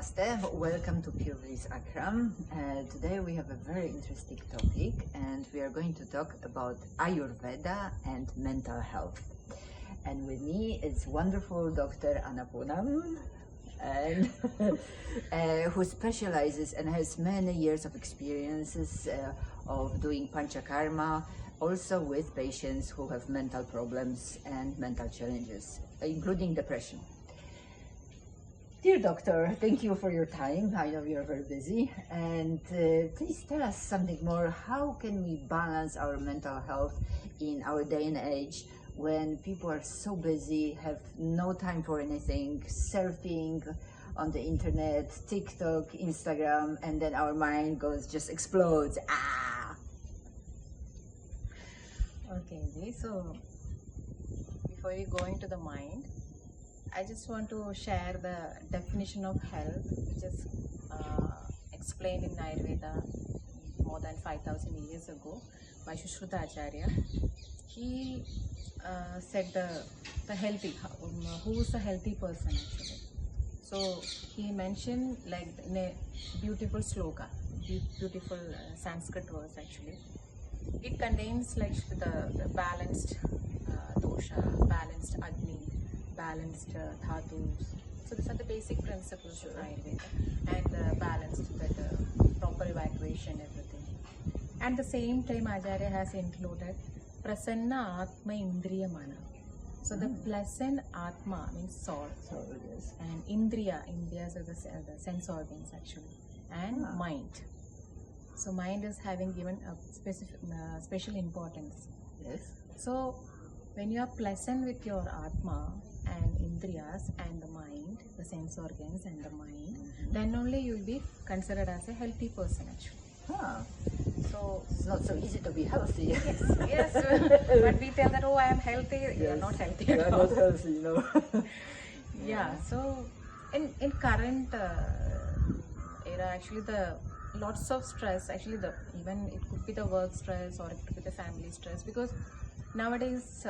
Namaste, welcome to Pure Bliss Akram. Today we have a very interesting topic and we are going to talk about Ayurveda and mental health. And with me is wonderful Dr. Anupama, and who specializes and has many years of experiences of doing Panchakarma, also with patients who have mental problems and mental challenges, including depression. Dear doctor, thank you for your time. I know you're very busy, and please tell us something more. How can we balance our mental health in our day and age when people are so busy, have no time for anything, surfing on the internet, TikTok, Instagram, and then our mind just explodes. Okay, so before we go into the mind, I just want to share the definition of health, which is explained in Ayurveda more than 5,000 years ago by Sushruta Acharya. He said the healthy, who's a healthy person actually. So he mentioned like in a beautiful sloka, beautiful Sanskrit verse actually. It contains like the balanced dosha, balanced Agni, balanced dhatus. So these are the basic principles of Ayurveda, and balanced that proper evacuation, everything. At the same time, Acharya has included prasanna atma indriya mana. So the pleasant atma means soul, Yes. and indriyas are the sense organs actually, and mind. So mind is having given a special importance. Yes. So when you are pleasant with your atma and indriyas and the mind, the sense organs and the mind, then only you will be considered as a healthy person actually. So It's not so easy to be healthy. yes, but we tell that, oh, I am healthy, you are not healthy You at are all. not healthy, Yeah, so in current era actually the lots of stress actually, even it could be the work stress or it could be the family stress, because nowadays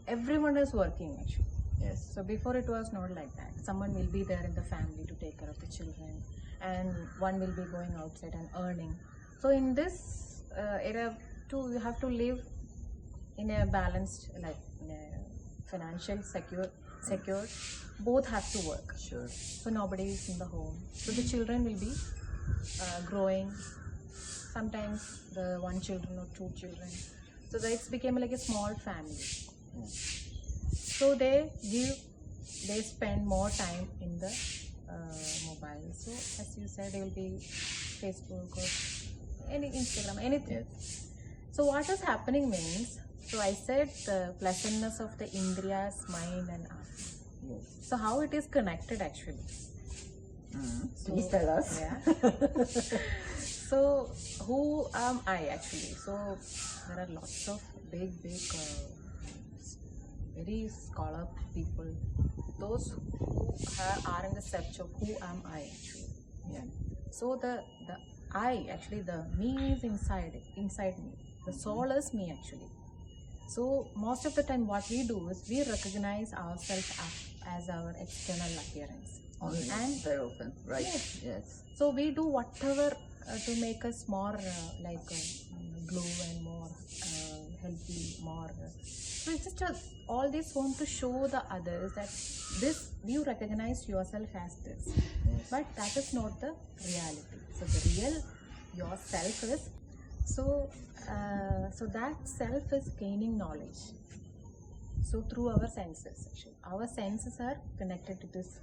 everyone is working actually. Yes. So before it was not like that. Someone will be there in the family to take care of the children, and one will be going outside and earning. So in this era too, you have to live in a balanced, like in a financial secure. Both have to work. Sure. So nobody is in the home. So the children will be growing. Sometimes the one children or two children. So that it's became like a small family. So they spend more time in the mobile. So as you said, they will be Facebook or any Instagram, anything. Yes. So what is happening means, so I said the pleasantness of the indriyas, mind and atma. Yes. So how it is connected actually? So, please tell us. Yeah. So who am I actually? So there are lots of big very scholar people, those who are in the search of who am I actually. Yeah. So the I actually, the me is inside me. The soul is me actually. So most of the time what we do is we recognize ourselves as our external appearance. Only And very often, right? Yes. So we do whatever to make us more glow and more healthy, more. So it's just all this want to show the others that this you recognize yourself as this, but that is not the reality. So the real yourself is so that self is gaining knowledge. So through our senses, actually, our senses are connected to this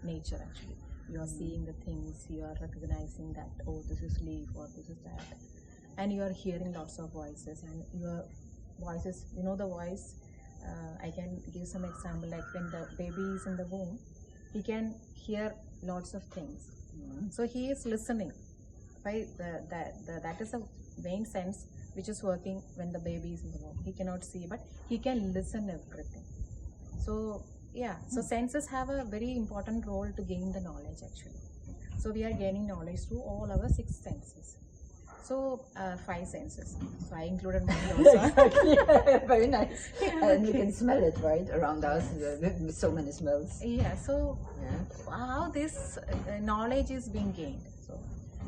nature actually. You are seeing the things, you are recognizing that, oh, this is leaf or this is that, and you are hearing lots of voices, and your voices, you know the voice. I can give some example, like when the baby is in the womb, he can hear lots of things. So he is listening. Right? That is a main sense which is working when the baby is in the womb. He cannot see, but he can listen everything. So yeah, so senses have a very important role to gain the knowledge actually. So we are gaining knowledge through all our 6 senses. So 5 senses. So I included mine also. Exactly. Very nice. And we can smell it right around us. So many smells. Yeah. So Yeah. how this knowledge is being gained.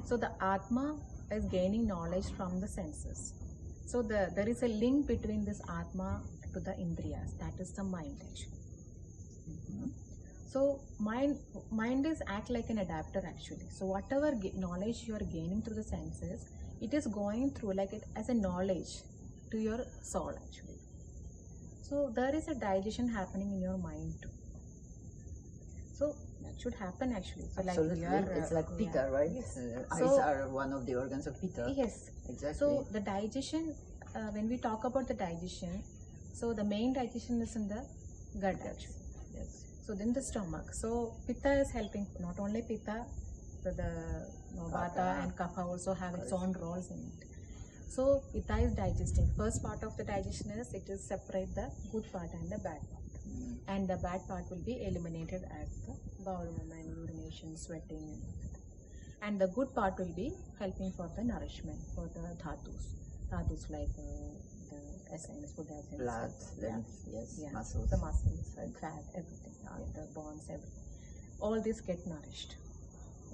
So the Atma is gaining knowledge from the senses. So there is a link between this Atma to the Indriyas. That is the mind actually. So mind is act like an adapter actually. So whatever knowledge you are gaining through the senses, it is going through like it as a knowledge to your soul actually. So there is a digestion happening in your mind too. So that should happen actually. So Absolutely. It's like pitta, right? Yes. Eyes are one of the organs of pitta. Yes. Exactly. So the digestion, when we talk about the digestion, so the main digestion is in the gut actually. Yes. So then the stomach. So pitta is helping, not only pitta, so the vata and kapha also have its own roles in it. So pitta is digesting. First part of the digestion is it is separate the good part and the bad part. And the bad part will be eliminated as the bowel movement, urination, sweating, and the good part will be helping for the nourishment for the dhatus like the essence, food essence, blood, lymph, yes, muscles, the muscles, fat, everything, the bones, everything. All this get nourished.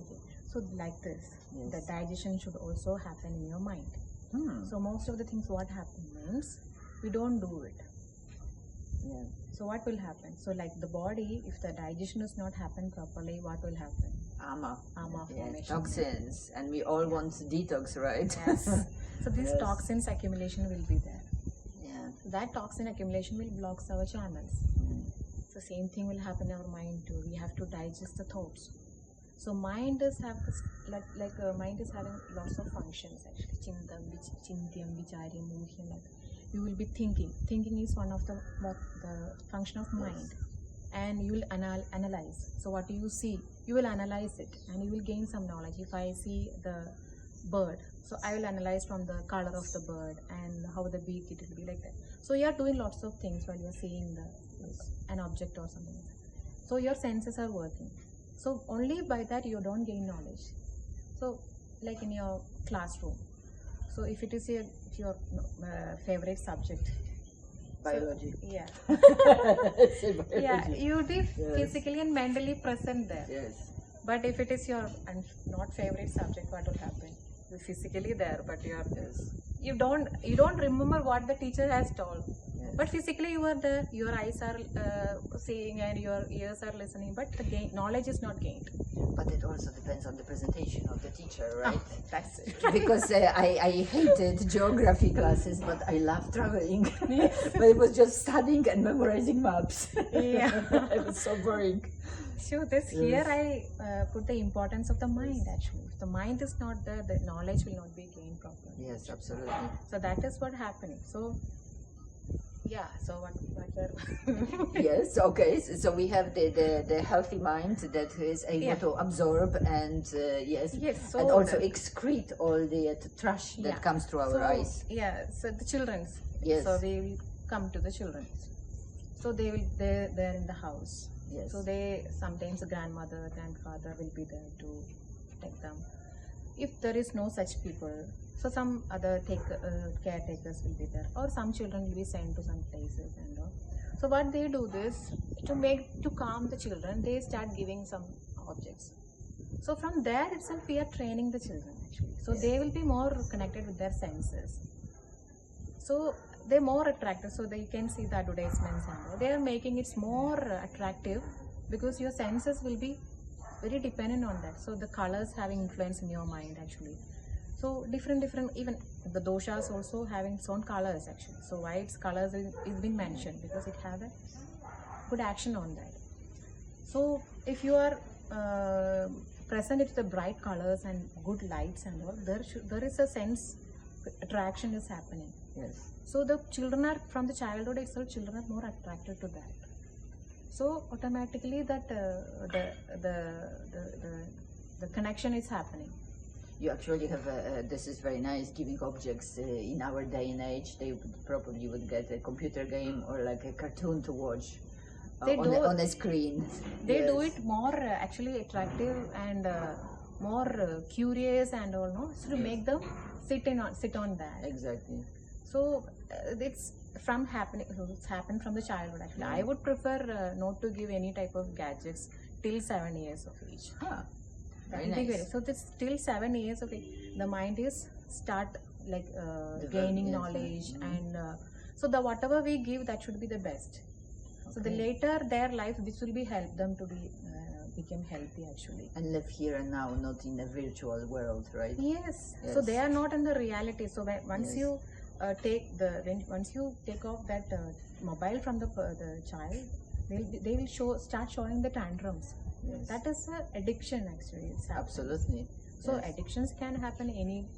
Okay, so like this, the digestion should also happen in your mind. So most of the things what happen means we don't do it. Yeah. So what will happen? So like the body, if the digestion does not happen properly, what will happen? Ama formation. Toxins, and we all want detox, right? Yes. So this toxins accumulation will be there. Yeah. That toxin accumulation will block our channels. So same thing will happen in our mind too. We have to digest the thoughts. So mind is mind is having lots of functions actually. Chintyam, vicharyam, muhyam. Like you will be thinking. Thinking is one of the function of mind, and you will analyze. So what do you see? You will analyze it, and you will gain some knowledge. If I see the bird, so I will analyze from the color of the bird and how the beak it will be like that. So you are doing lots of things while you are seeing an object or something like that. So your senses are working. So only by that you don't gain knowledge. So like in your classroom. So if it is your favorite subject, biology. So, yeah. Biology. Yeah, you will be physically and mentally present there. Yes. But if it is your not favorite subject, what will happen? You're physically there, but you don't remember what the teacher has told. Yes. But physically you are there. Your eyes are seeing and your ears are listening. But the knowledge is not gained. But it also depends on the presentation of the teacher, right? Oh, that's it. Because I hated geography classes, but I love traveling. But it was just studying and memorizing maps. Yeah. It was so boring. So here I put the importance of the mind actually. If the mind is not there, the knowledge will not be gained properly. Yes, absolutely. So that is what happening. So yeah, so what Yes, okay. So we have the healthy mind that is able to absorb and so and also excrete all the trash that comes through our eyes. Yeah, so the children's. Yes. So they will come to the children's. So they're in the house. Yes. So sometimes the grandmother, grandfather will be there to take them. If there is no such people, so some other caretakers will be there, or some children will be sent to some places and all. So what they do this to calm the children, they start giving some objects. So from there itself we are training the children actually. So they will be more connected with their senses. So they're more attractive. So you can see the advertisements and all. They are making it more attractive because your senses will be very dependent on that. So the colors having influence in your mind actually. So different, even the doshas also having its own colors actually. So why its colors is being mentioned? Because it have a good action on that. So if you are present with the bright colors and good lights and all, there is a sense attraction is happening. Yes. So the children are, from the childhood itself, children are more attracted to that. So automatically that the connection is happening. You actually have this is very nice, giving objects in our day and age. They probably would get a computer game or like a cartoon to watch on a screen. They do it more actually attractive and more curious and all, no? So to make them sit on that. Exactly. So it's happened from the childhood actually. I would prefer not to give any type of gadgets till 7 years of age. Very nice. So this till 7 years of age, the mind is start like gaining knowledge, and so the whatever we give, that should be the best. So the later their life, this will be help them to be become healthy actually. And live here and now, not in a virtual world, right? Yes. So they are not in the reality. So once you once you take off that mobile from the child, they will start showing the tantrums. Yes. That is addiction actually. Absolutely. So addictions can happen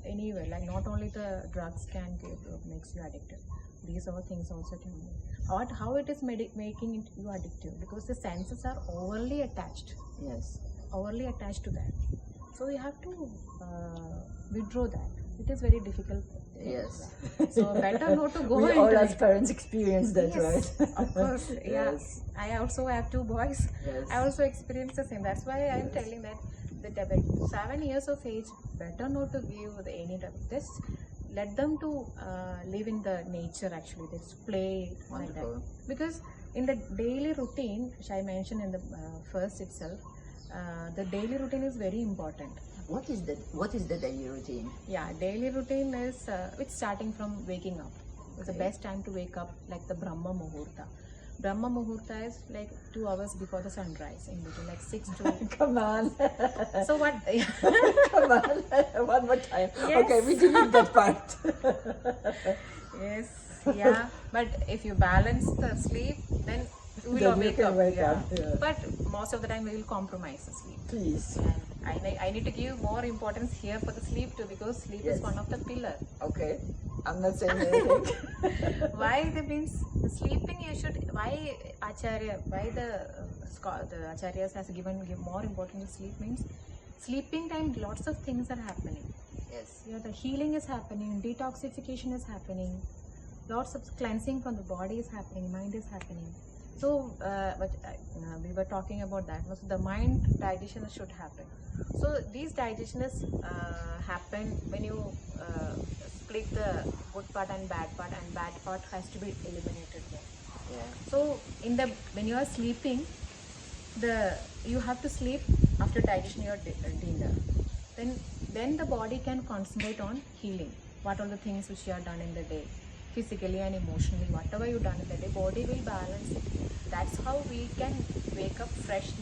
anywhere. Like not only the drugs can makes you addicted. These all things also can be. How it is making you addictive? Because the senses are overly attached. Yes. Overly attached to that. So we have to withdraw that. It is very difficult. Yes. So better not to go we into all as it. parents experience that, Yes, right? of course. Yeah. Yes. I also have 2 boys. Yes. I also experienced the same. That's why I am telling that the 7 years of age, better not to give any type of this. Let them to live in the nature actually. Just play like that. Because in the daily routine, which I mentioned in the first itself, the daily routine is very important. What is the daily routine? Yeah, daily routine is it's starting from waking up. It's the best time to wake up, like the Brahma Muhurta. Brahma Muhurta is like 2 hours before the sunrise, in between, like 6 to. Come on. So what? Come on. One more time. Yes. Okay, we delete that part. Yes. Yeah. But if you balance the sleep, then you will wake up. Yeah. But most of the time we will compromise the sleep. Please. And I need to give more importance here for the sleep too, because sleep is one of the pillar. Okay. I'm not saying anything. Why the means sleeping you should, why the acharyas has given more importance to sleep means sleeping time lots of things are happening. Yes. Yeah, the healing is happening, detoxification is happening, lots of cleansing from the body is happening, mind is happening. So we were talking about that. So the mind digestion should happen. So these digestions happen when you split the good part and bad part has to be eliminated there. Yeah. So when you are sleeping, you have to sleep after digestion your dinner. Then the body can concentrate on healing. What are the things which you have done in the day, physically and emotionally, whatever you done in the day, body will balance it. That's how we can wake up fresh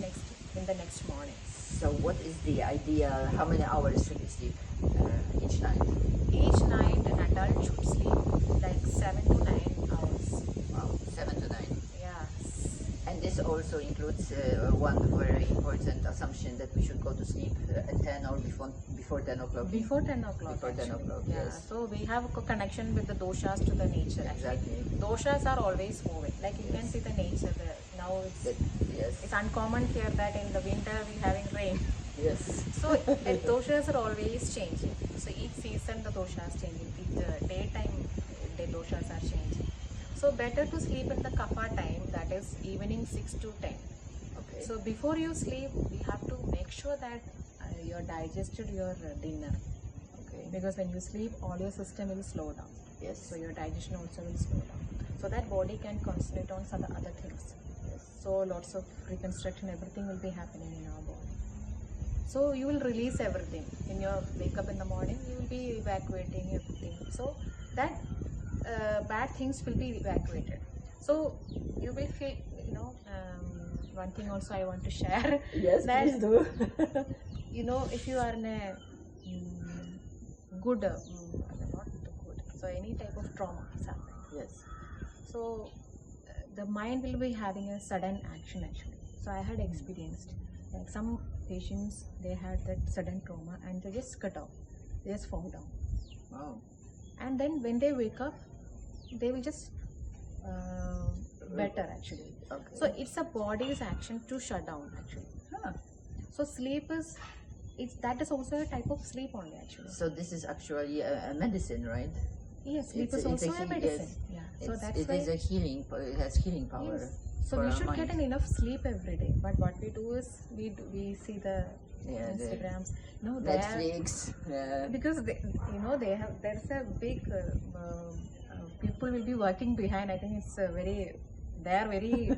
in the next morning. So what is the ideal, how many hours should we sleep each night? Each night an adult should sleep like 7 to 9 hours. Wow, 7 to 9. Yeah. And this also includes one very important assumption that we should go to sleep at 10 or before 10 o'clock. Before 10 o'clock. Before 10 o'clock, yeah. yes. So we have a connection with the doshas to the nature. Exactly. Actually, doshas are always moving. Like you can see the nature there. Now it's uncommon here that in the winter we having rain. Yes. So doshas are always changing. So each season the doshas changing. Each daytime the doshas are changing. So better to sleep in the kapha time, that is evening 6 to 10. Okay. So before you sleep, we have to make sure that you digested your dinner. Okay. Because when you sleep, all your system will slow down. Yes. So your digestion also will slow down. So that body can concentrate on some other things. Yes. So lots of reconstruction, everything will be happening in our body. So you will release everything. When you wake up in the morning, you will be evacuating everything. So that bad things will be evacuated. So you will feel, one thing also I want to share. Yes, that, please do. If you are in a good, not good, so any type of trauma is happening. Yes. So the mind will be having a sudden action actually. So I had experienced, like some patients, they had that sudden trauma and they just cut off, they just fall down. Wow. And then when they wake up, they will just better actually. Okay. So it's a body's action to shut down actually. Huh. So sleep is, that is also a type of sleep only actually. So this is actually a medicine, right? Yes, sleep is also a medicine. Yes. Yeah. So that's it why is a healing. It has healing power. Yes. So for we our should mind. get an enough sleep every day. But what we do is we see the Yeah, the Instagrams, you know, they are, Netflix. because they, you know, they have, there's a big people will be working behind. I think it's they are very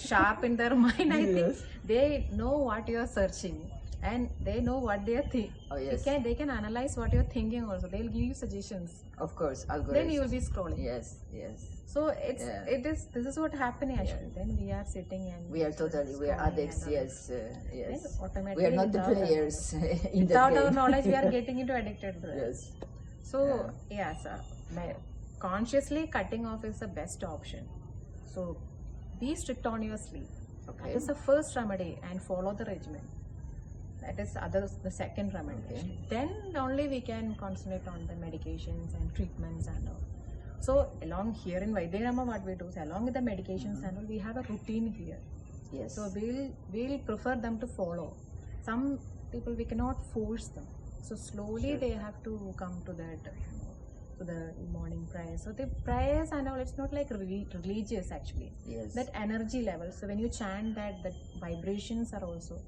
sharp in their mind. I think Yes. they know what you are searching, and they know what they are thinking. Oh yes. They can analyze what you're thinking also. They'll give you suggestions. Of course, algorithms. Then you will be scrolling. Yes, yes. So it's this is what happening actually. Then we are sitting and We are we are scrolling addicts. and all. Yes, yes. Then automatically We are not the without our players in the without our game. knowledge, we are getting into addicted to it. Yes. So yes, consciously cutting off is the best option. So be strict on your sleep. Okay. That is the first remedy, and follow the regimen. That is the second remedy. Okay. Then only we can concentrate on the medications and treatments and all. So along here in Vaidyanama, what we do is, along with the medications and all, we have a routine here. Yes. So we'll prefer them to follow. Some people we cannot force them. So slowly they have to come to that, to the morning prayers. So the prayers and all, it's not like religious actually. Yes. That energy level. So when you chant that, the vibrations are also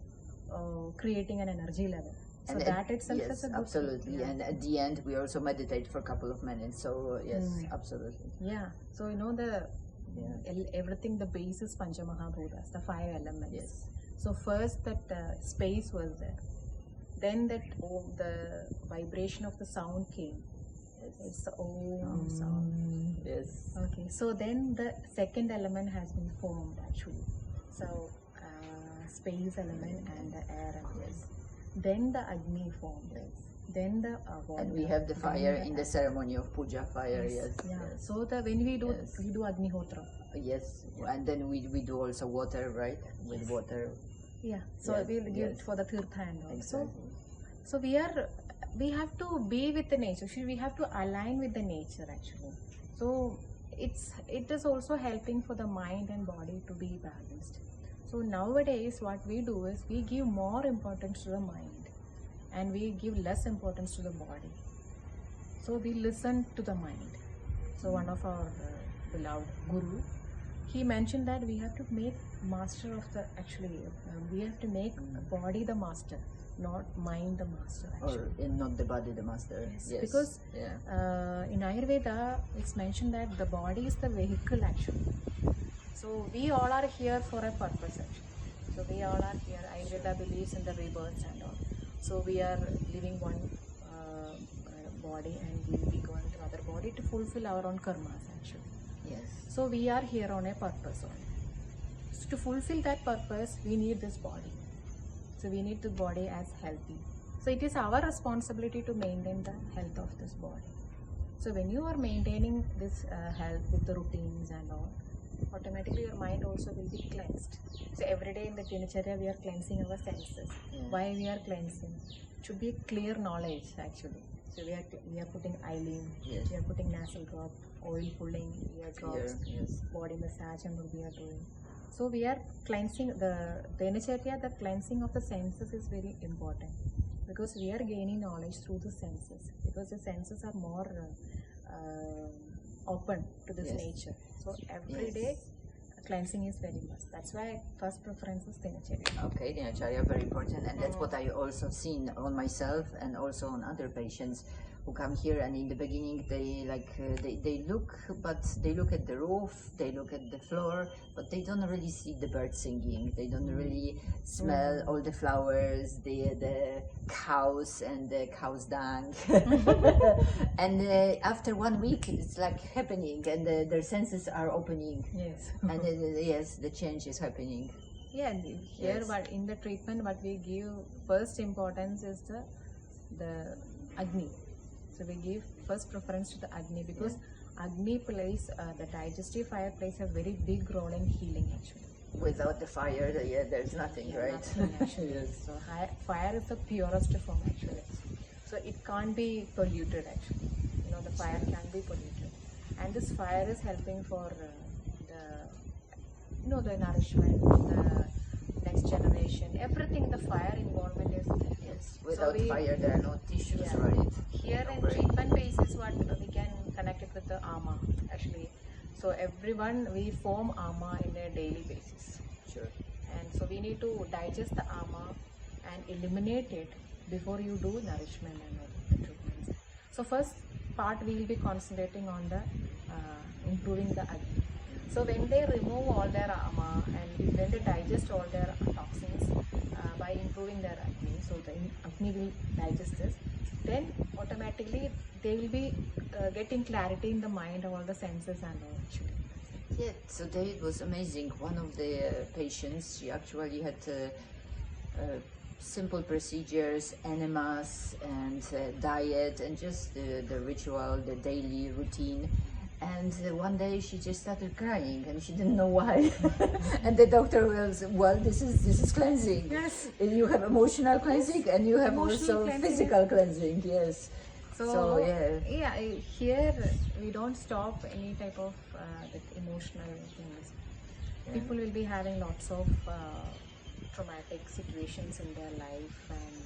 creating an energy level. So And that itself yes, is a good absolutely. thing. And at the end, we also meditate for a couple of minutes. So yes, absolutely. Yeah. So you know everything, the base is Panchamahabhutas, the 5 elements. Yes. So first that space was there. Then that the vibration of the sound came. Yes. It's the Om sound. Yes. Okay. So then the second element has been formed actually. So space element and the air element. Yes. Then the Agni formed. Yes. Then the water. And we have the fire in the ceremony of puja. Fire. Yes. Yeah. Yes. So when we do Agni Hotra. Yes. And then we do also water, right? With water. Yeah. So Yes, we'll give yes. for the Tirtha and all. Exactly. So we have to be with the nature. We have to align with the nature actually. So it is also helping for the mind and body to be balanced. So nowadays what we do is we give more importance to the mind and we give less importance to the body. So we listen to the mind. So one of our beloved guru, he mentioned that we have to make master of the, we have to make body the master, not mind the master actually. Or not the body the master. Yes. Because in Ayurveda it's mentioned that the body is the vehicle actually. So we all are here for a purpose actually. So we all are here. Ayurveda believes in the rebirths and all. So we are living one body and we will be going to other body to fulfill our own karmas actually. Yes. So we are here on a purpose only. So to fulfill that purpose, we need this body. So we need the body as healthy. So it is our responsibility to maintain the health of this body. So when you are maintaining this health with the routines and all, automatically your mind also will be cleansed. So every day in the dinacharya we are cleansing our senses. Why we are cleansing? It should be a clear knowledge actually. So we are putting eyelid, we are putting nasal drop, oil pulling, ear drops, body massage and what we are doing. So we are cleansing the dinacharya. The cleansing of the senses is very important because we are gaining knowledge through the senses, because the senses are more open to this nature. So every day cleansing is very must. That's why first preference is dinacharya. Okay, dinacharya very important, and that's what I also seen on myself and also on other patients who come here. And in the beginning, they they look, but they look at the roof, they look at the floor, but they don't really see the birds singing. They don't really smell all the flowers, the cows and the cow's dung. And after 1 week, it's like happening, and their senses are opening. Yes. And yes, the change is happening. Yeah, and here what in the treatment what we give first importance is the Agni. So we give first preference to the Agni because Agni plays, the digestive fire plays a very big role in healing actually. Without the fire, there's nothing, right? Nothing actually. So fire is the purest form actually. So it can't be polluted actually. You know, the fire can be polluted. And this fire is helping for the nourishment, the next generation, everything. The fire involvement is there. Yes. Without fire, there are no tissues, right? Here in treatment basis, what we can connect it with the ama. Actually, So everyone, we form ama in a daily basis. Sure. And so we need to digest the ama and eliminate it before you do nourishment and all the treatments. So first part we will be concentrating on the improving the Agni. So when they remove all their ama and when they digest all their toxins by improving their Agni, so the Agni will digest this, then automatically they will be getting clarity in the mind, all the senses and all actually. Yeah, so there it was amazing. One of the patients, she actually had simple procedures, enemas and diet and just the ritual, the daily routine. And one day she just started crying and she didn't know why. And the doctor was, well, this is cleansing. Yes. You have emotional cleansing and you have Emotional also cleansing. physical cleansing, yes. So yeah, here we don't stop any type of that emotional things. Yeah. People will be having lots of traumatic situations in their life, and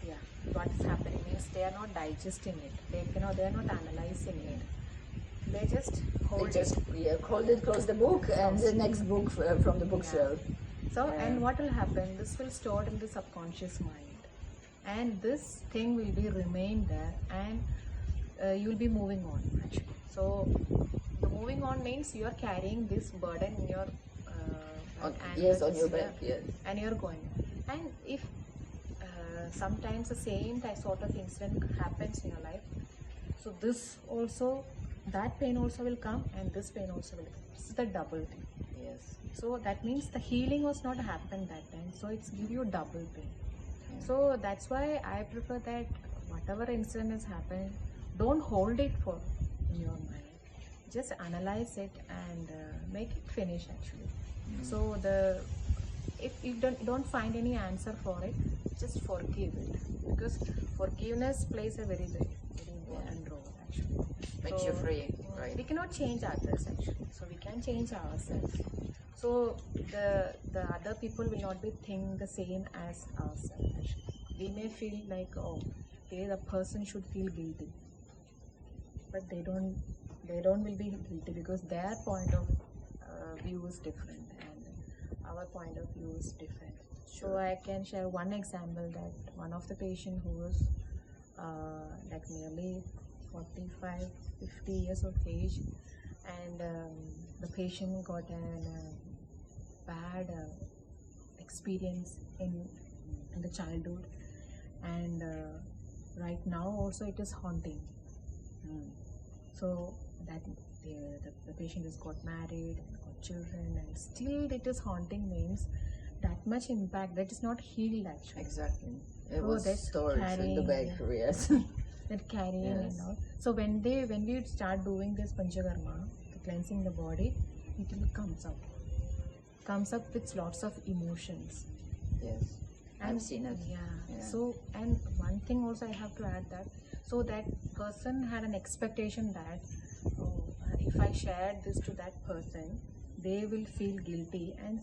yeah, what is happening is they are not digesting it. They are not analyzing it. They just hold They just it. hold it, close the book, and the next book from the bookshelf. So, Yeah. and what will happen? This will store in the subconscious mind, and this thing will be remain there, and you will be moving on actually. So, the moving on means you are carrying this burden in your back, and Yes, on your yeah, back, yes. and you are going. And if sometimes the same type sort of incident happens in your life, so this also, that pain also will come, and this pain also will come. This is the double thing. Yes. So that means the healing was not happened that time. So it's give you double pain. So that's why I prefer that whatever incident has happened, don't hold it for in your mind. Just analyze it and make it finish actually. So if you don't find any answer for it, just forgive it, because forgiveness plays a very important role actually. Makes you free, right? We cannot change others actually, so we can change ourselves. So the other people will not be think the same as ourselves actually. We may feel like, oh, okay, the person should feel guilty, but they don't will be guilty because their point of view is different and our point of view is different. So I can share one example that one of the patient who was like nearly 45, 50 years of age, and the patient got a bad experience in the childhood, and right now also it is haunting. So that the patient has got married and got children, and still it is haunting means that much impact that is not healed actually. Exactly. It So was that's stored in the carrying, back, yes. that carrying Yes. and all. So when we start doing this Panchakarma, the cleansing the body, it will comes up with lots of emotions. Yes. I've seen it. Yeah. So, and one thing also I have to add that, so that person had an expectation that, oh, if I shared this to that person, they will feel guilty, and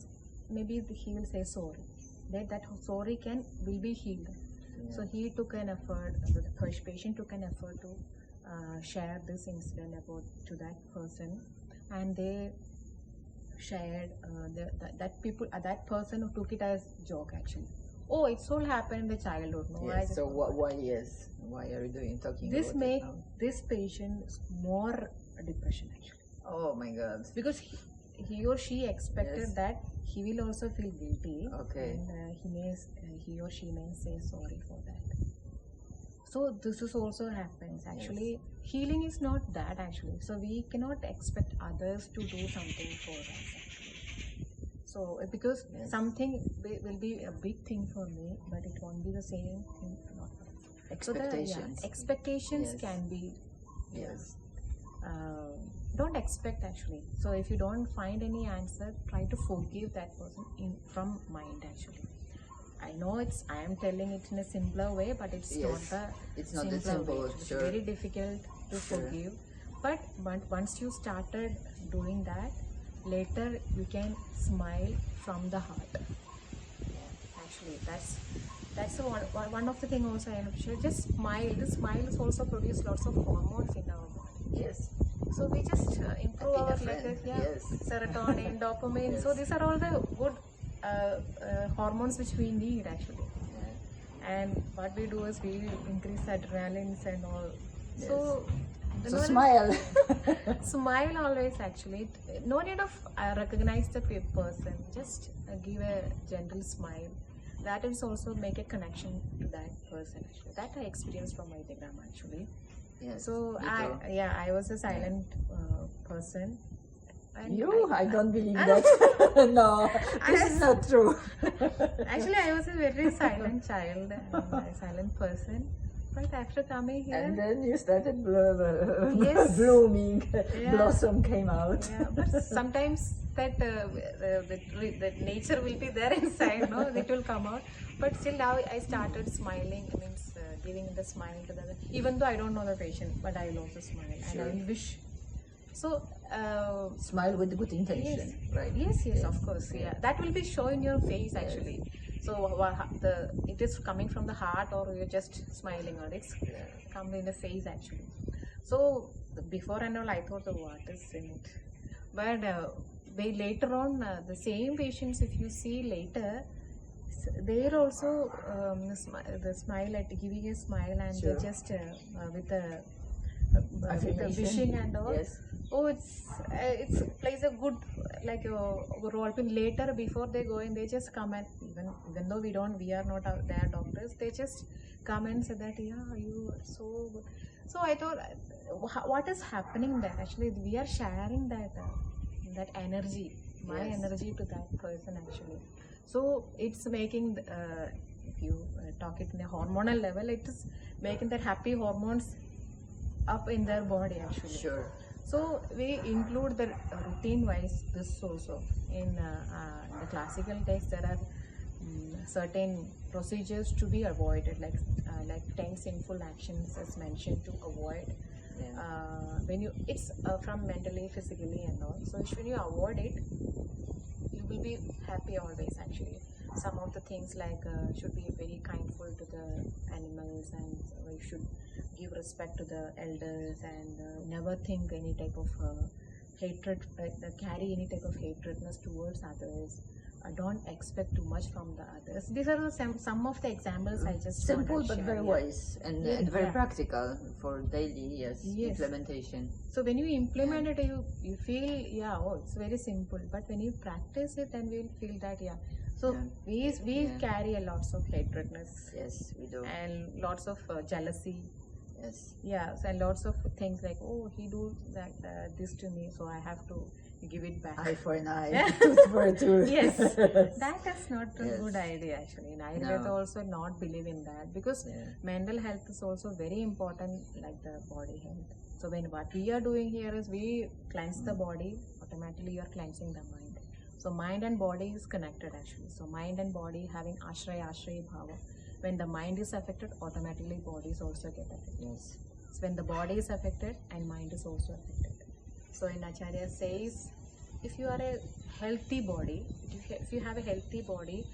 maybe he will say sorry. That sorry will be healed. So he took an effort, the patient took an effort to share this incident about to that person, and they shared that person who took it as joke actually. Oh, it's all happened in the childhood. No, Yes. So why? Yes. Why are you talking this about make it now? this patient more depression actually, Oh my God. because he or she expected Yes. that he will also feel guilty, Okay. and he or she may say sorry for that. So this is also happens actually. Healing is not that actually, so we cannot expect others to do something for us actually. So because something will be a big thing for me, but it won't be the same thing for not for us. Expectations. So expectations Yes. can be, Yes. don't expect actually. So if you don't find any answer, try to forgive that person from mind actually. I know I am telling it in a simpler way, but it's Yes. not It's not the that simple. way. It's Sure. very difficult to forgive. But once you started doing that, later you can smile from the heart. Actually, that's one of the thing also I am sure. Just smile. The smile is also produce lots of hormones in our body. Yes. So we just improve our Epinephrine, yeah, yes. serotonin, dopamine. Yes. So these are all the good hormones which we need actually. And what we do is we increase adrenalines and all. Yes. So So smile. smile always actually. No need of recognize the person. Just give a gentle smile. That is also make a connection to that person actually. That I experienced from my diagram actually. Yes. So I was a silent person. And I don't believe that. No, this is not true. Actually, I was a very silent child, a silent person. But after coming here, And then you started Yes. blooming, Yeah. blossom came out. yeah, but sometimes that nature will be there inside, no, it will come out. But still now I started smiling, means giving the smile to the, even though I don't know the patient, but I will also smile Sure. and I will wish. So Smile with good intention, right? yes, of course, yeah. That will be shown in your face actually. So it is coming from the heart, or you're just smiling, or it's come in the face actually. So before and all, I thought, what is in it? But they later on, the same patients, if you see later, they're also the smile at giving a smile, and Sure. they just with the Affirmation. wishing and all. Yes. Oh, it's plays a good like a role. But later, before they go in, they just come and even though we are not their doctors, they just come and say that you are so good. So I thought, what is happening there? Actually, we are sharing that energy, my Yes. energy to that person actually. So it's making if you talk it in a hormonal level, it is making that happy hormones up in their body actually. Sure. So we include the routine wise this also in the classical text. There are certain procedures to be avoided, like 10 sinful actions as mentioned to avoid. When you it's from mentally, physically and all. So when you avoid it, you will be happy always actually. Some of the things like should be very kindful to the animals, and you should give respect to the elders, and never think any type of hatred, carry any type of hatredness towards others. Don't expect too much from the others. These are some of the examples I just Simple wanted to but share, very wise and very Yeah. practical for daily implementation. So when you implement it, you feel it's very simple. But when you practice it, then we'll feel that So we carry a lots of hatredness. Yes, we do. And lots of jealousy. Yes. Yeah, and lots of things like, he do that this to me, so I have to give it back. Eye for an eye, tooth for a tooth. Yes, that is not a good idea actually. In Ayurveda also not believe in that, because mental health is also very important like the body health. So what we are doing here is we cleanse the body, automatically you are cleansing the mind. So mind and body is connected actually. So mind and body having ashraya bhava. When the mind is affected, automatically bodies also get affected. Yes. So when the body is affected and mind is also affected. So in Acharya says, if you are a healthy body, if you have a healthy body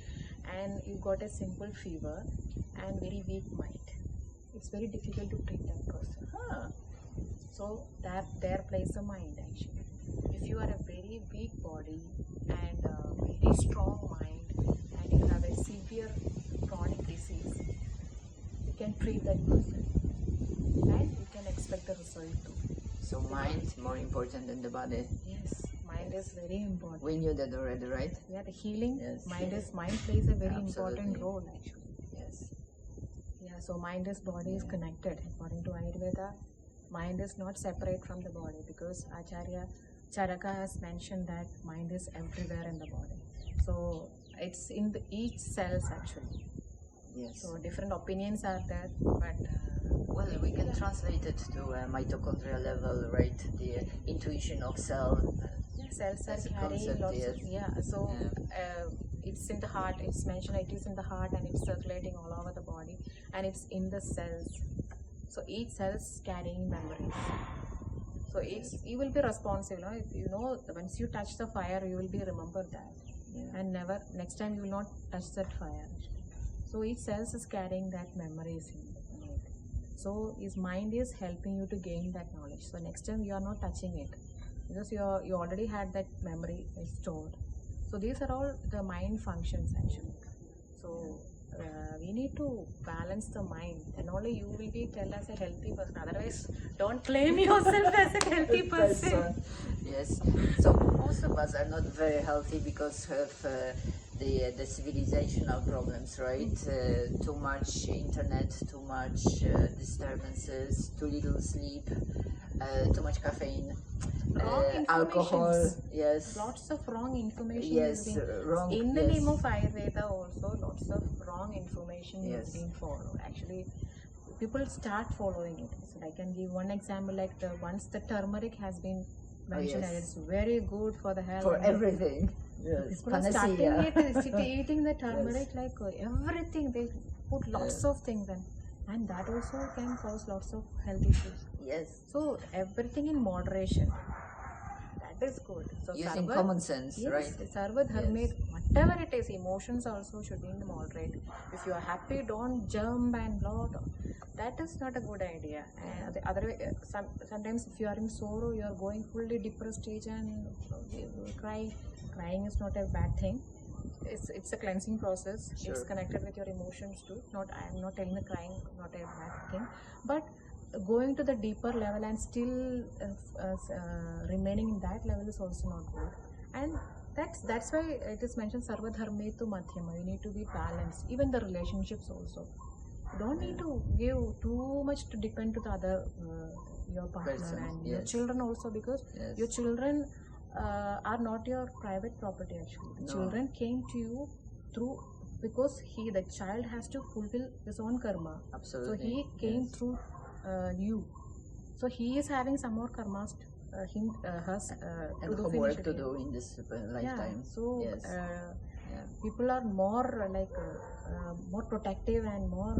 and you got a simple fever and very weak mind, it's very difficult to treat that person. So there plays the mind actually. If you are a very weak body and a very strong mind and you have a severe chronic disease, you can treat that person and you can expect the result too. So mind more important than the body. Yes, mind is very important. We knew that already, right? Yeah, the healing, Yes. mind plays a very Absolutely. important role actually. Yes. Yeah, so mind is body is connected. According to Ayurveda, mind is not separate from the body, because Acharya Charaka has mentioned that mind is everywhere in the body. So it's in each cells actually. Yes. So different opinions are there, but well, we can translate it to a mitochondrial level, right? The intuition of cell. Cells are as a carrying concept, lots yes. of so it's in the heart. It's mentioned it is in the heart and it's circulating all over the body, and it's in the cells. So each cell is carrying memories. So you will be responsive. If once you touch the fire, you will be remember that, and next time you will not touch that fire. So each cell is carrying that memories in it. So his mind is helping you to gain that knowledge. So next time you are not touching it because you already had that memory stored. So these are all the mind functions actually. So we need to balance the mind, and only you will be tell as a healthy person. Otherwise, don't claim yourself as a healthy person. Yes. So most of us are not very healthy because of the civilizational problems, right? Too much internet, too much disturbances, too little sleep, too much caffeine. Wrong Alcohol, informations. yes. Lots of wrong information Yes, is being wrong. in the yes. name of Ayurveda also. Lots of wrong information Yes. is being followed. Actually, people start following it. So I can give one example, like once the turmeric has been mentioned, yes. and it's very good for the health. For everything. Yes. People are starting eating the turmeric like everything. They put lots of things in, and that also can cause lots of health issues. Yes. So everything in moderation. That is good. So using common sense, yes, right? Sarva Dharma, whatever it is, emotions also should be in the moderate. If you are happy, don't jump and lot. That is not a good idea. And the other way, sometimes if you are in sorrow, you are going fully depressed stage and cry. Crying is not a bad thing. It's a cleansing process. Sure. It's connected with your emotions too. I am not telling the crying not a bad thing, but going to the deeper level and still remaining in that level is also not good. And that's why it is mentioned Sarva Dharmetu Madhyama. You need to be balanced. Even the relationships also. You don't need to give too much to depend to the other your partner and your children also, because your children are not your private property actually. The children came to you through, because the child has to fulfill his own karma. Absolutely. So he came through you. So he is having some more karmas and homework to do in this lifetime. So people are more more protective and more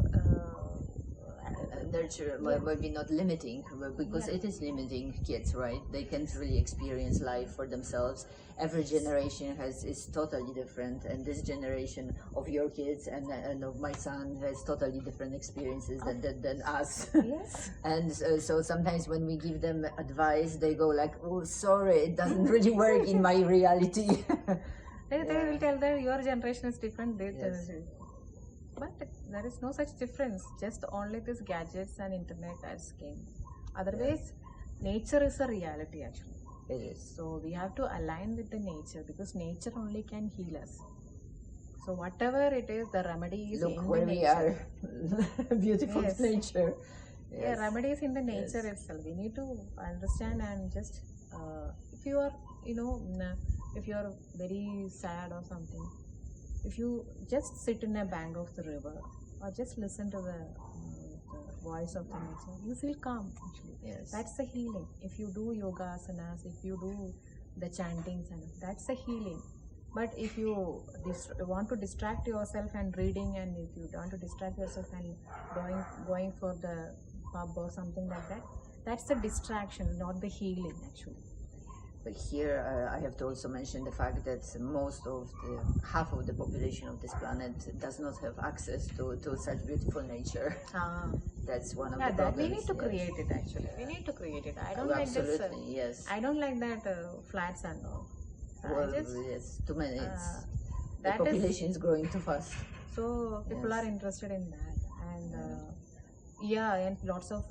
nurture, maybe not limiting, because it is limiting kids, right? They can't really experience life for themselves. Every generation is totally different, and this generation of your kids and of my son has totally different experiences than us. Yes. And so sometimes when we give them advice, they go like, "Oh, sorry, it doesn't really work in my reality." They will tell that your generation is different. But there is no such difference. Just only these gadgets and internet as came. Otherwise, nature is a reality actually. It is. So we have to align with the nature, because nature only can heal us. So whatever it is, the remedy is in where the we nature. are. Beautiful nature. Yeah, remedy is in the nature itself. We need to understand and just if you are, if you are very sad or something, if you just sit in a bank of the river or just listen to the voice of the nature, you feel calm actually. Yes. That's the healing. If you do yoga asanas, if you do the chantings, and that's the healing. But if you want to distract yourself and reading, and if you want to distract yourself and going for the pub or something like that, that's the distraction, not the healing actually. But here I have to also mention the fact that half of the population of this planet does not have access to such beautiful nature. That's one of the problems. We need to create it actually. We need to create it. I don't like this. Yes. I don't like that flats and all. Well, yes, too many. The population is growing too fast. So people are interested in that, and and lots of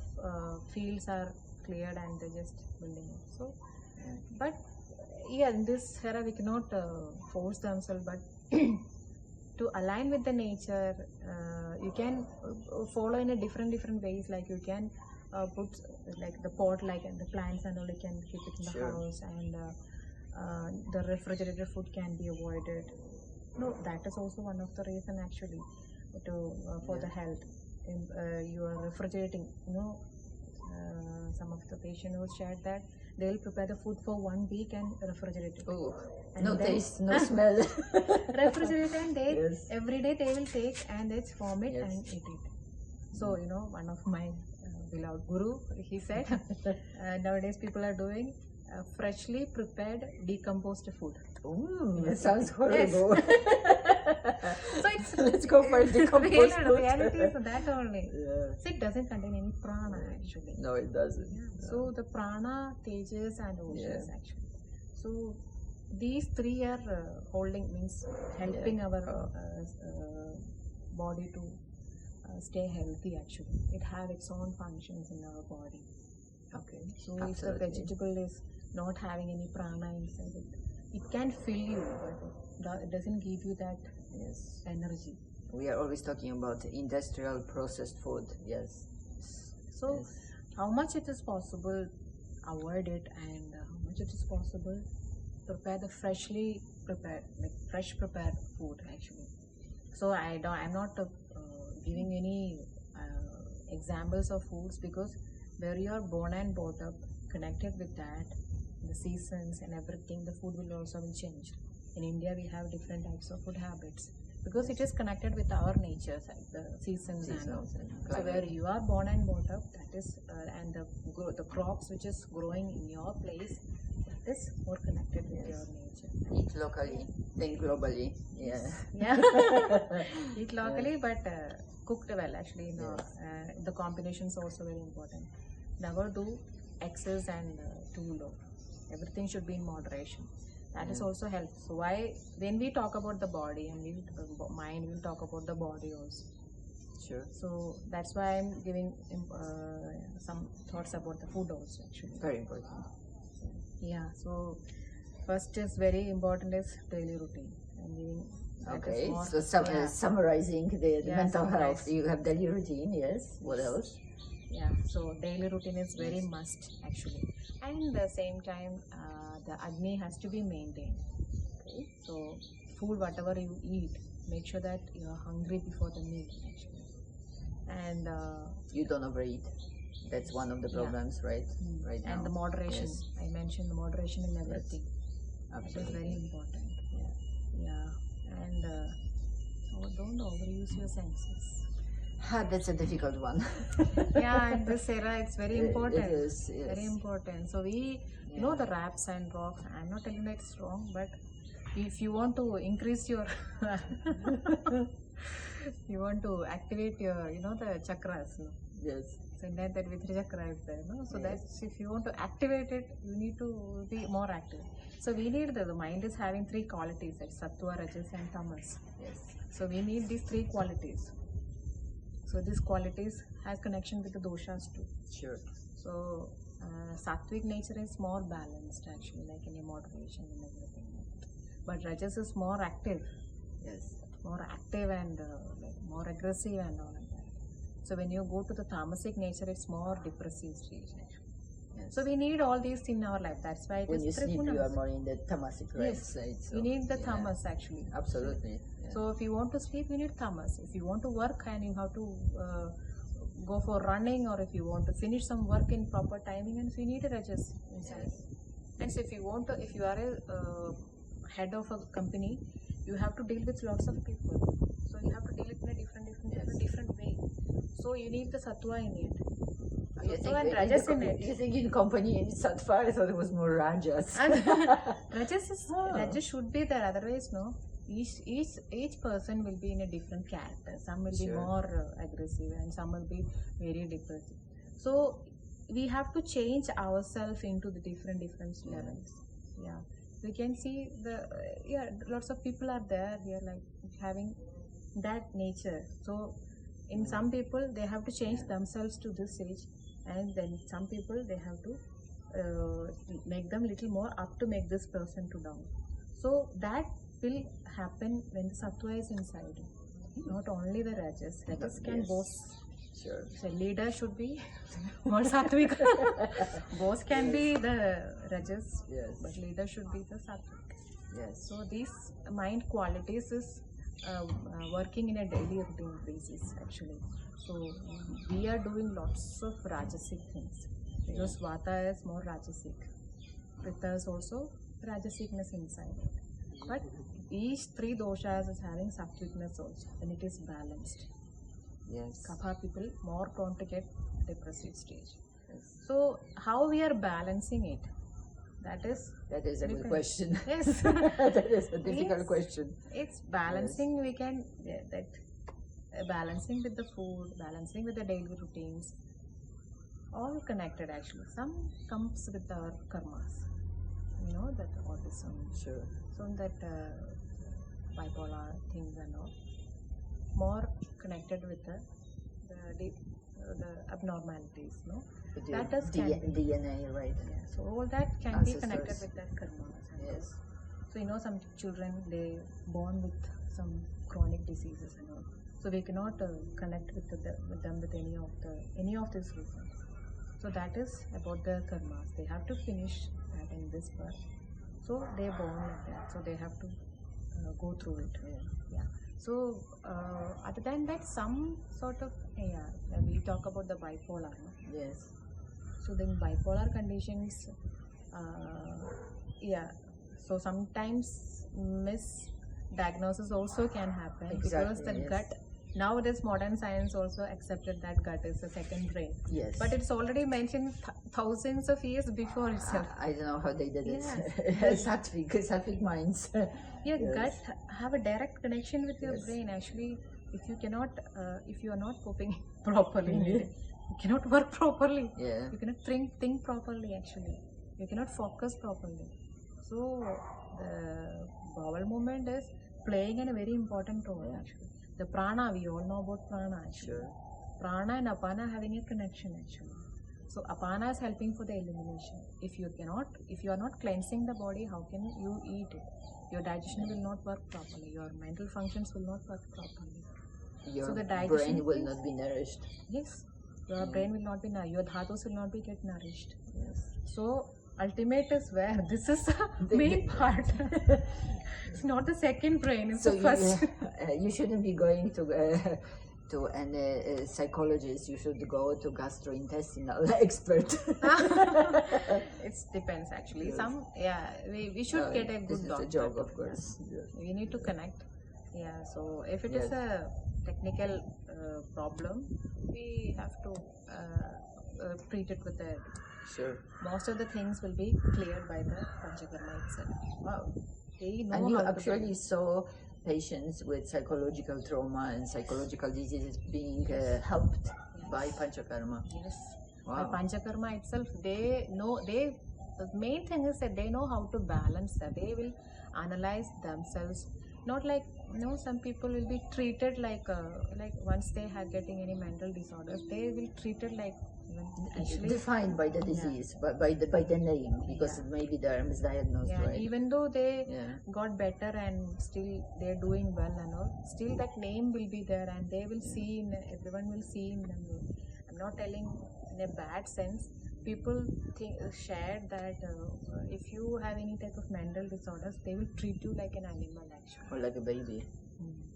fields are cleared and they're just building it. So. But in this era we cannot force themselves, but to align with the nature, you can follow in a different ways. Like you can put like the pot, like and the plants and all, you can keep it in the house, and the refrigerated food can be avoided. No, that is also one of the reason actually for the health. You are refrigerating. Some of the patients who shared that they will prepare the food for 1 week and refrigerate it. Oh, no taste, no smell. Refrigerate, and every day they will take and they form it and eat it. So one of my beloved guru, he said nowadays people are doing freshly prepared decomposed food. That sounds horrible. So it's let's go for decomposed food. reality is that only. Yeah. So it doesn't contain any prana actually. No, it doesn't. Yeah. No. So the prana, tejas, and doshas actually. So these three are holding, means helping our body to stay healthy actually. It have its own functions in our body. Okay. So if the vegetable is not having any prana inside it, it can fill you, but it doesn't give you that energy. We are always talking about industrial processed food. Yes. So how much it is possible, avoid it, and how much it is possible, prepare the freshly prepared, like fresh prepared food actually. So I'm not giving any examples of foods, because where you are born and brought up, connected with that, the seasons and everything, the food will also be changed. In India, we have different types of food habits because it is connected with our nature, like the seasons and all. So where you are born and brought up, that is, and the crops which is growing in your place, that is more connected with your nature. Eat locally, think globally. Yeah. Yeah. Eat locally, but cooked well. Actually, the combination is also very important. Never do excess and too low. Everything should be in moderation. That is also helps. So why, when we talk about the body and mind, we'll talk about the body also. Sure. So that's why I'm giving some thoughts about the food also actually. Very important. Yeah. So first is very important is daily routine. I'm giving. Okay. So summarizing the mental health, you have daily routine. Yes. What else? Yeah. So daily routine is very must actually, and at the same time the Agni has to be maintained. Okay. So food, whatever you eat, make sure that you are hungry before the meal actually, and you don't overeat. That's one of the problems, right? Right now. And the moderation. Yes. I mentioned the moderation in everything. Yes. That is very important. Yeah. And don't overuse your senses. That's a difficult one. Yeah, in this era, it's very important. It is, yes. Very important. So we, you know, the wraps and rocks. I'm not telling that it's wrong, but if you want to increase your, you want to activate your, the chakras. No? Yes. So in that Vithri chakra is there. No? So that's, if you want to activate it, you need to be more active. So we need the mind is having three qualities, like Sattva, Rajas, and Tamas. Yes. So we need these three qualities. So these qualities has connection with the doshas too. Sure. So Sattvic nature is more balanced actually, like in a moderation and everything. But Rajas is more active. Yes. More active and like more aggressive and all like that. So when you go to the tamasic nature, it's more depressive stage actually. Yes. So we need all these in our life. That's why when you sleep, you are more in the tamasic side. So, we need the tamas actually. Absolutely. Yeah. So if you want to sleep, you need tamas. If you want to work and you have to go for running, or if you want to finish some work in proper timing, and so you need a rajas inside. Yes. And so if you want to, if you are a head of a company, you have to deal with lots of people. So you have to deal it in a different way. So you need the sattva in it. You think in company in Sattva? I thought it was more Rajas. Rajas should be there, otherwise no. Each person will be in a different character. Some will be more aggressive and some will be very depressive. So we have to change ourselves into the different levels. Yeah, we can see lots of people are there. They are like having that nature. So in some people they have to change themselves to this stage, and then some people they have to make them little more up to make this person to down. So that will happen when the sattva is inside. Not only the rajas. Rajas can boss. Sure. So leader should be more sattvic. Boss can be the rajas, but leader should be the sattvic. Yes. So these mind qualities is working in a daily routine basis actually. So we are doing lots of rajasic things because vata is more rajasic. Pitta is also rajasicness inside it. But each three doshas is having sattvicness also, and it is balanced. Yes. Kapha people more prone to get depressive stage. Yes. So how we are balancing it? That is a good question. Yes. That is a difficult Yes. question. It's balancing. We can balancing with the food, balancing with the daily routines, all connected actually. Some comes with our karmas, that autism, Sure. so that bipolar things and all, more connected with the abnormalities, With that your does can be. DNA, right? Yeah, so all that can be Ancestors. connected with that karmas. And Yes. so some children, they born with some chronic diseases and all. So we cannot connect with them with any of these reasons. So that is about the karmas. They have to finish that in this birth. So they are born like that. So they have to go through it. Yeah. So other than that, some sort of we talk about the bipolar. No? Yes. So then bipolar conditions, so sometimes misdiagnosis also can happen, because the gut, nowadays modern science also accepted that gut is a second brain. Yes. But it's already mentioned thousands of years before itself. I don't know how they did it. Yes. Sattvic minds. Your gut have a direct connection with your Yes. brain. Actually, if you are not pooping properly, you cannot work properly. Yeah. You cannot think properly. Actually, you cannot focus properly. So the bowel movement is playing a very important role. Actually, the prana, we all know about prana. Actually, Sure. Prana and apana having a connection actually. So apana is helping for the elimination. If you are not cleansing the body, how can you eat it? Your digestion will not work properly. Your mental functions will not work properly. Your So the digestion brain will not be nourished. Yes, your brain will not be nourished. Your dhatus will not be get nourished. Yes. So ultimate is where this is the main part. It's not the second brain. It's So the first. you shouldn't be going to an psychologist. You should go to gastrointestinal expert. It depends actually. Yes. Some we should get a good This is doctor. a job, of course. Yes. We need to connect. Yeah. So if it is a technical problem, we have to treat it with a. Sure. Most of the things will be cleared by the Panchakarma itself. Wow. They know And you how to actually saw patients with psychological trauma and psychological diseases being helped by Panchakarma. Yes. Wow. By Panchakarma itself, the main thing is that they know how to balance that. They will analyze themselves. Not like some people will be treated like once they are getting any mental disorders, they will treat it like actually defined by the disease, by the name, because maybe they are misdiagnosed, right? Even though they got better and still they are doing well and all, still that name will be there, and they will see everyone will see in them. I'm not telling in a bad sense. People shared that if you have any type of mental disorders, they will treat you like an animal actually, or like a baby.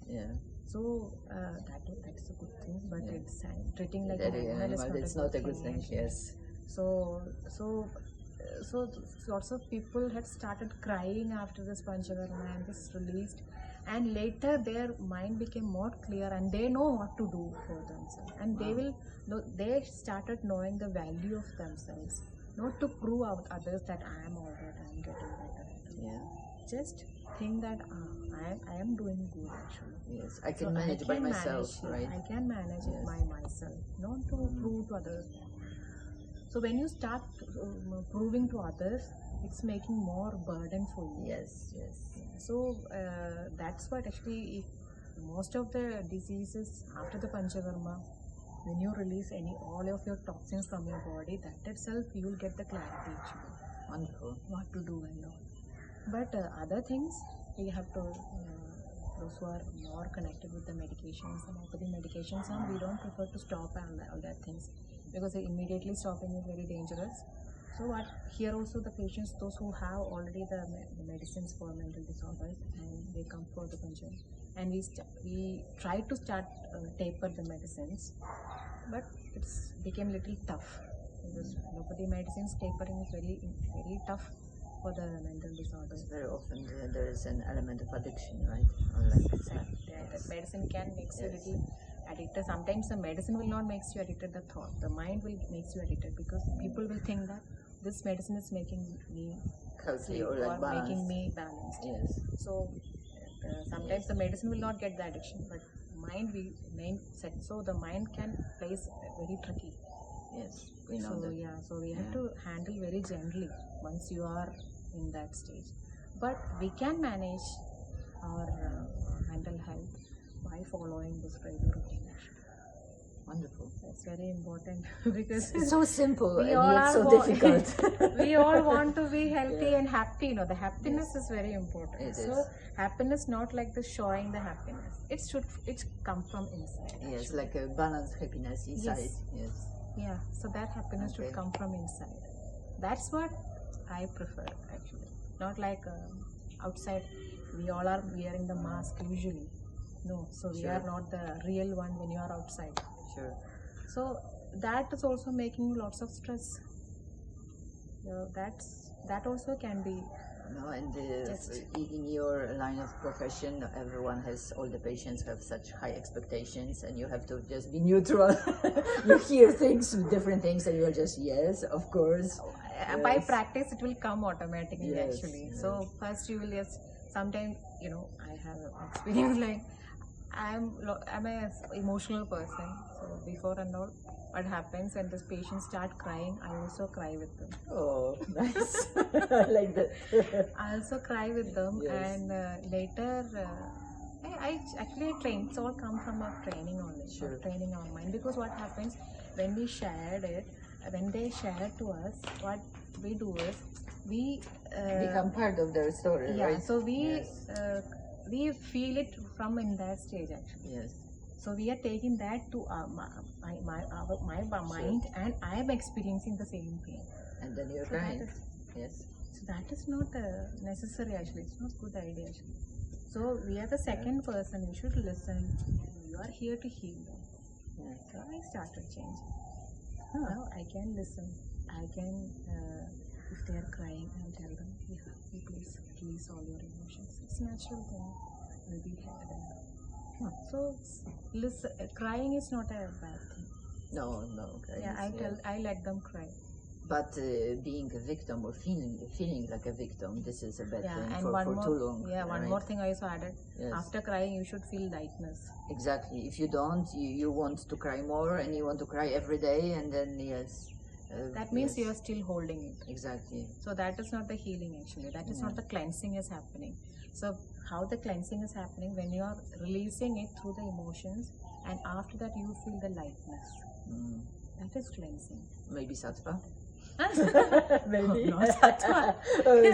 Yeah. So that's a good thing, but it's treating like an animal is not a good thing. Yes. So lots of people had started crying after this Panchakarma and this released, and later their mind became more clear and they know what to do for themselves, and they started knowing the value of themselves, not to prove out others that I am alright, I am getting better. Yeah. Just think that I am doing good actually. Yes, I can manage by myself, right? I can manage it by myself, not to prove to others. So when you start proving to others, it's making more burden for you. Yes. So that's what actually, if most of the diseases after the Panchakarma, when you release all of your toxins from your body, that itself you will get the clarity actually. Wonderful. What to do and all. But other things we have to. Those who are more connected with the medications and the medications, and we don't prefer to stop all that things, because immediately stopping is very dangerous. So what here also the patients, those who have already the medicines for mental disorders, and they come for the pension, and we try to start taper the medicines, but it's became little tough, because nobody medicines tapering is very very tough for the mental disorders. Very often there is an element of addiction, right? Exactly. That medicine can make you little addicted. Sometimes the medicine will not make you addicted. The mind will make you addicted, because people will think that this medicine is making me Healthy sleep or like making balanced. me balanced. Yes. So sometimes the medicine will not get the addiction, but mind set. So the mind can place very tricky. Yes. We know So that. yeah, so we have to handle very gently once you are in that stage. But we can manage our mental health by following this daily routine. Wonderful. That's very important because It's so simple we and all yet are so difficult. we all want to be healthy Yeah. and happy. You know, the happiness is very important. It So is. happiness not like the showing the happiness. It come from inside. Yes, actually. like a balanced happiness inside. Yes. Yeah. So that happiness Okay. should come from inside. That's what I prefer actually. Not like outside. We all are wearing the mask usually. No. So we Sure. are not the real one when you are outside. Sure. So that is also making lots of stress. That also can be. No, and Just- in your line of profession, everyone has, all the patients have such high expectations, and you have to just be neutral. You hear things, different things, and you're just, yes, of course. By Yes. practice it will come automatically. Yes, Actually. yes. So first you will just sometimes I have experience like I'm a emotional person. So before and all, what happens when this patient start crying, I also cry with them. Oh, nice. I like that. I also cry with them. Yes. And later I actually train. It's all come from our training only. Sure. Training our mind, because what happens when we shared it, when they share to us, what we do is we Become part of their story, yeah. right? So Yes. we feel it from in that stage actually. Yes. So we are taking that to my mind, and I am experiencing the same pain. And then you're So that crying. is, Yes. so that is not necessary actually. It's not good idea actually. So we are the second person. We should listen. You are here to heal them. Yes. So I started changing. Huh. Now I can listen. I can, if they are crying, I'll tell them, yeah, please release all your emotions. It's natural thing. Will be there. So listen, crying is not a bad thing. No, no. Okay. Yeah, I let them cry. But being a victim or feeling like a victim, this is a bad Yeah, thing and for one more, too long. yeah, one right? more thing I also added. Yes. After crying, you should feel lightness. Exactly. If you don't, you want to cry more, and you want to cry every day, and then yes. That means yes. you are still holding it. Exactly. So that is not the healing actually. That is not the cleansing is happening. So how the cleansing is happening when you are releasing it through the emotions, and after that you feel the lightness. Mm. That is cleansing. Maybe Sattva. Maybe. No, Sattva.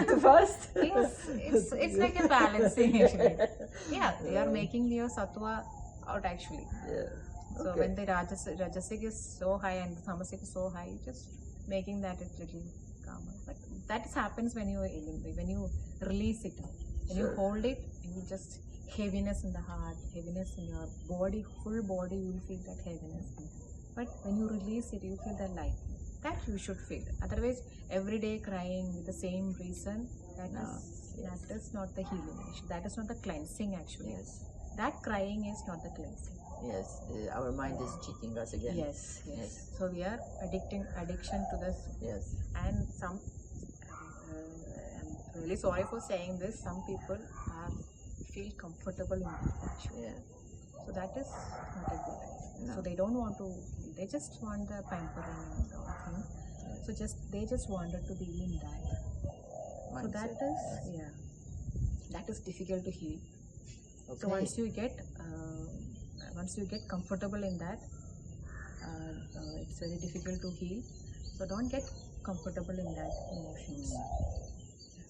Too fast. Yes, it's like a balancing actually. Yeah, you are making your Sattva out actually. Yeah. So Okay. when the Rajasic is so high and the Tamasic is so high, just making that a little calmer. But that happens when you release it. When you Sure. hold it, you just heaviness in the heart, heaviness in your body, full body, you will feel that heaviness. But when you release it, you feel that light. That you should feel. Otherwise, every day crying with the same reason, that is not the healing. That is not the cleansing actually. Yes. That crying is not the cleansing. Yes. Our mind is cheating us again. Yes. So we are addiction to this. Yes. And I'm really sorry for saying this. Some people feel comfortable in it actually. Yeah. So that is not a good idea. No. So they don't want to. They just want the pampering and all thing. So they just wanted to be in that. So Mindset. that is difficult to heal. Okay. So once you get comfortable in that, it's very difficult to heal. So don't get comfortable in that emotions.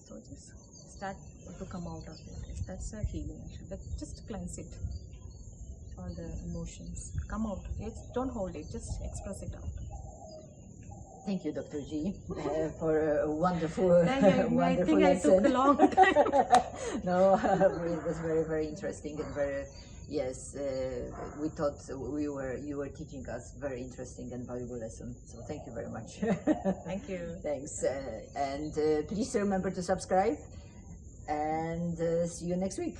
So just start to come out of it. That's a healing actually. Just cleanse it. All the emotions come out. Don't hold it. Just express it out. Thank you, Dr. G, for a wonderful, Thank you. I wonderful think I lesson. took a long time. No, it was very, very interesting and very. Yes, we thought you were teaching us very interesting and valuable lesson. So thank you very much. Thank you. Thanks, and please remember to subscribe. And see you next week.